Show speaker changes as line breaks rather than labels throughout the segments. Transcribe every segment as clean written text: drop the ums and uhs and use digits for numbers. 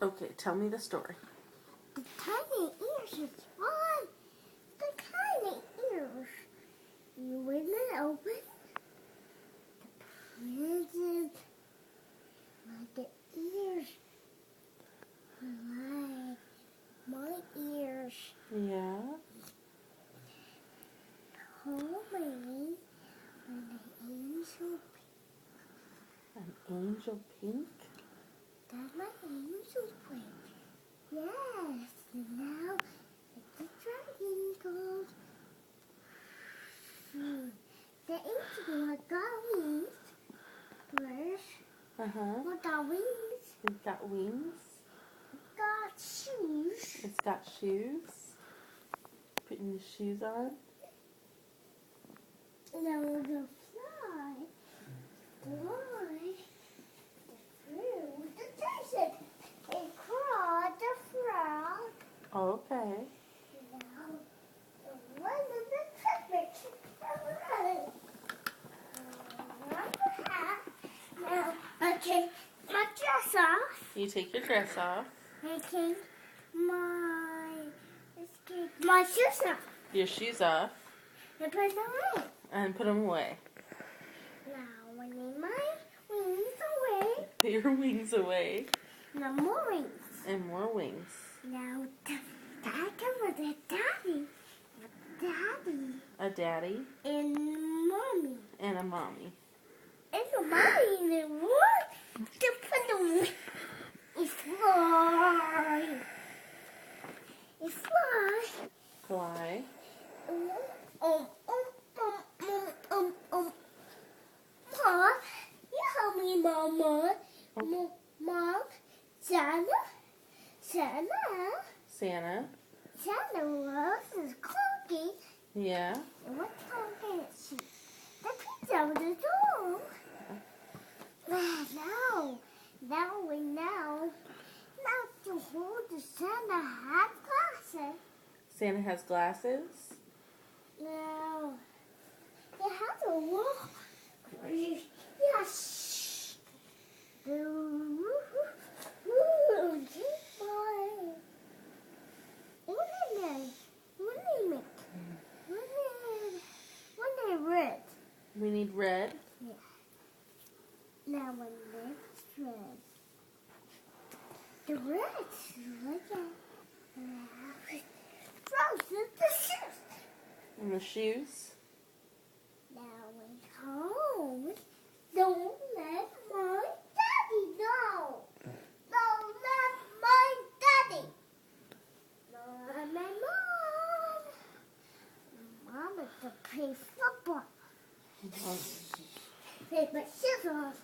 Okay, tell me the story.
The tiny ears is fun. The tiny ears. When they open, the presents like the ears like my ears.
Yeah.
Hold me when the angel.
An angel pink?
That's my angel print. Yes, and now it's a dragon goes. The angel got wings. Where's what got wings?
It's got wings.
Got shoes.
It's got shoes. Putting the shoes on.
Now the fly. Fly. The fruit. The desert. It crawled the frog.
Okay.
Now the one of the puppets. Now I take my dress off.
You take your dress off.
I take my shoes off.
Your shoes off.
And put them away.
And put them away.
Now I need my wings away.
Put your wings away.
Now more wings.
And more wings.
Now that was a daddy.
A daddy.
And mommy.
And a mommy.
And the mommy and the what? To put the it's fly. It's fly.
Fly.
Mom, you help me, Mama. Mom, Santa.
Santa.
Santa loves his cookie.
Yeah.
And what cookie is she? The pizza with the door. Now to hold the Santa has glasses.
Santa has glasses.
Now, it has a wall. Yes. Red.
We need red.
Yeah. Now when it's red. The red look at frozen the shoes.
And the shoes.
Now we're home. Don't let my daddy know. Don't let my daddy. Don't let my mom. Mom is to play football. Take my shoes off.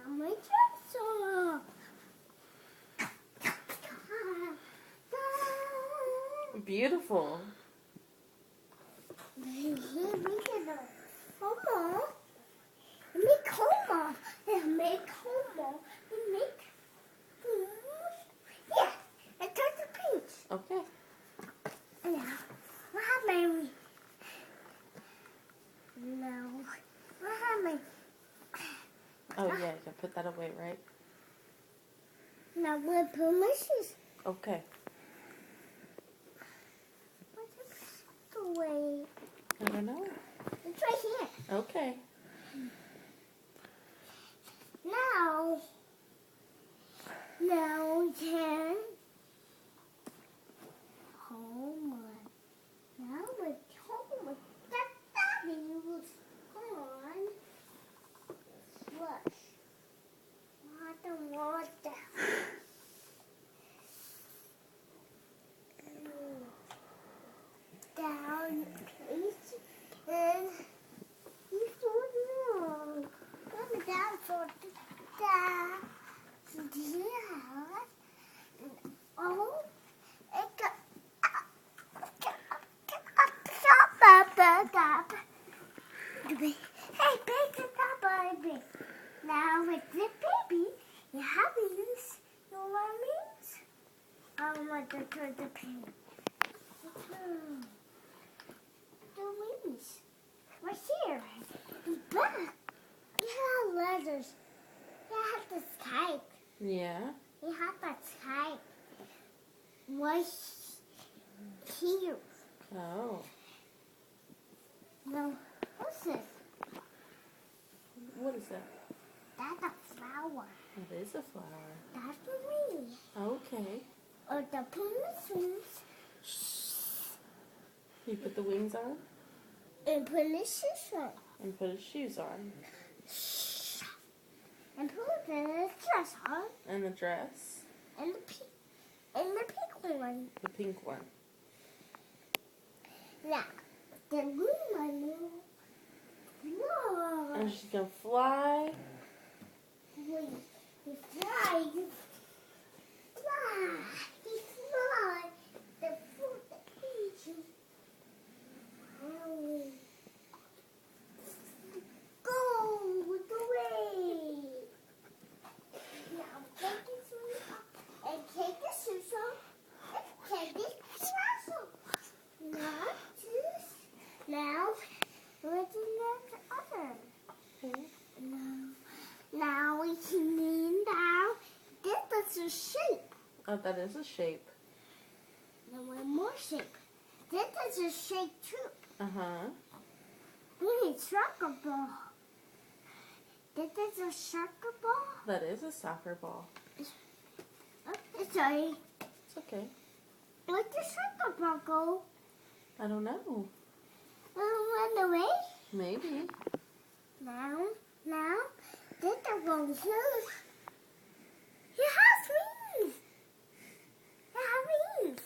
Now my dress off.
Beautiful.
Yeah, I got the peach.
Okay.
Now, what happened? Now, what happened?
Oh yeah, you can put that away, right?
Now, we'll put my shoes.
Okay.
What's the way?
I don't know.
It's right here.
Okay.
Now we can home. Now we're home. That daddy was gone. Flush. Water. Down, please. And he's so long. I'm down for that. Oh, it got up. Hey, baby, baby. Now with the baby, you have wings. You know what means? I want to turn the pin. The wings. Right here. The back. You have letters. You have this type.
Yeah.
He has a type. Right here.
Oh.
No, what's this?
What is that?
That's a flower.
That is a flower.
That's for me.
Okay.
Or the penis
You put the wings on
and put the shoes on.
and put his shoes on.
And put the dress on.
And the dress.
And the pink one.
The pink one.
Now, the green one. No.
And she's going to fly.
Wait, you fly. You fly. You fly. The food that eats you. Go the way. Now take the shoes off. And take the shoes off. And take the dress off. Now, what's the other?
Okay.
Now we can lean down. This is a shape.
Oh, that is a shape.
Now one more shape. This is a shape too.
Uh-huh.
We need soccer ball. This is a soccer ball.
That is a soccer ball.
Oh, sorry.
It's okay.
Where'd the soccer ball go?
I don't know.
Run away.
Maybe.
Now, this is one here. It has wings. It has wings.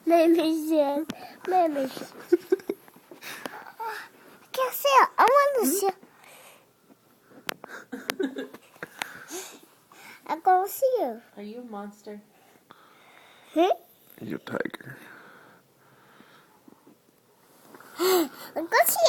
Maybe. I can't see it. I want to see it. I'm going to see you.
Are you a monster?
Hmm?
You're a tiger.
I'm going to see